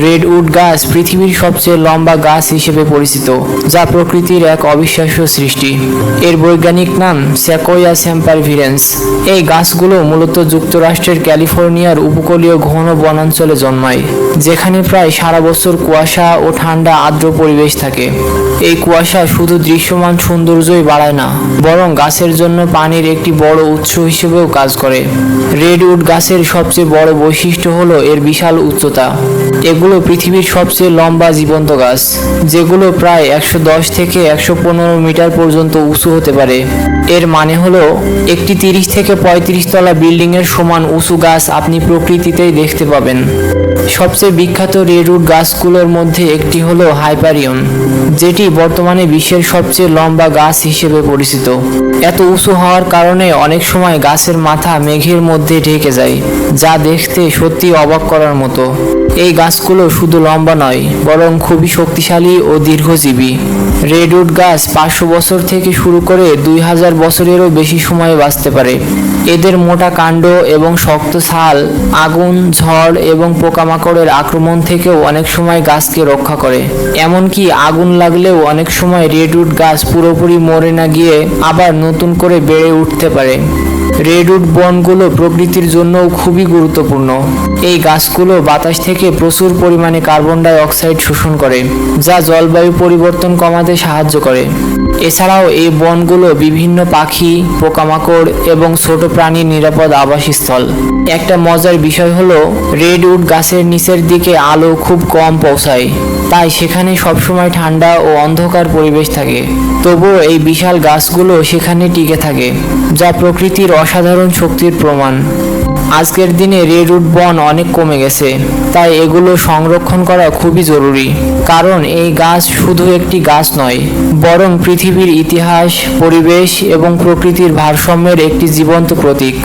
Redwood গাছ পৃথিবীর সবচেয়ে লম্বা গাছ হিসেবে পরিচিত, যা প্রকৃতির এক অবিশ্বাস্য সৃষ্টি। এর বৈজ্ঞানিক নাম সেকোয়া সেম্পারভিরেন্স। এই গাছগুলো মূলত যুক্তরাষ্ট্রের ক্যালিফোর্নিয়ার উপকূলীয় ঘন বনাঞ্চলে জন্মায়, যেখানে প্রায় সারা বছর কুয়াশা ও ঠান্ডা আর্দ্র পরিবেশ থাকে। এই কুয়াশা শুধু দৃশ্যমান সৌন্দর্যই বাড়ায় না, বরং গাছের জন্য পানির একটি বড় উৎস হিসেবেও কাজ করে। রেডউড গাছের সবচেয়ে বড় বৈশিষ্ট্য হলো এর বিশাল উচ্চতা। এগুলো পৃথিবীর সবচেয়ে লম্বা জীবন্ত গাছ, যেগুলো প্রায় 110 থেকে 115 মিটার পর্যন্ত উঁচু হতে পারে। এর মানে হলো একটি 30 থেকে 35 তলা বিল্ডিং এর সমান উঁচু গাছ আপনি প্রকৃতিতেই দেখতে পাবেন। সবচেয়ে বিখ্যাত রেডউড গাছগুলোর মধ্যে একটি হলো হাইপারিয়ন, যেটি বর্তমানে বিশ্বের সবচেয়ে লম্বা গাছ হিসেবে পরিচিত। এত উঁচু হওয়ার কারণে অনেক সময় গাছের মাথা মেঘের মধ্যে ঢেকে যায়, যা দেখতে সত্যি অবাক করার মতো। এই গাছগুলো শুধু লম্বা নয়, বরং খুবই শক্তিশালী ও দীর্ঘজীবী। রেডউড গাছ 500 বছর থেকে শুরু করে 2000 বছরেরও বেশি সময় বাঁচতে পারে। এদের মোটা কাণ্ড এবং শক্ত ছাল আগুন, ঝড় এবং পোকামাকড়ের আক্রমণ থেকেও অনেক সময় গাছকে রক্ষা করে। এমনকি আগুন লাগলেও অনেক সময় রেডউড গাছ পুরোপুরি মরে না গিয়ে আবার নতুন করে বেড়ে উঠতে পারে। রেডউড বনগুলো প্রকৃতির জন্যও খুবই গুরুত্বপূর্ণ। এই গাছগুলো বাতাস থেকে প্রচুর পরিমাণে কার্বন ডাই অক্সাইড শোষণ করে, যা জলবায়ু পরিবর্তন কমাতে সাহায্য করে। এছাড়াও এই বনগুলো বিভিন্ন পাখি, পোকামাকড় এবং ছোট প্রাণীর নিরাপদ আবাসস্থল। একটা মজার বিষয় হলো রেডউড গাছের নিচের দিকে আলো খুব কম পৌঁছায়, তাই সেখানে সবসময় ঠান্ডা ও অন্ধকার পরিবেশ থাকে। তবুও এই বিশাল গাছগুলো সেখানে টিকে থাকে, যা প্রকৃতির অসাধারণ শক্তির প্রমাণ। আজকের দিনে রেডউড বন অনেক কমে গেছে, তাই এগুলো সংরক্ষণ করা খুবই জরুরি। কারণ এই গাছ শুধু একটি গাছ নয়, বরং পৃথিবীর ইতিহাস, পরিবেশ এবং প্রকৃতির ভারসাম্যের একটি জীবন্ত প্রতীক।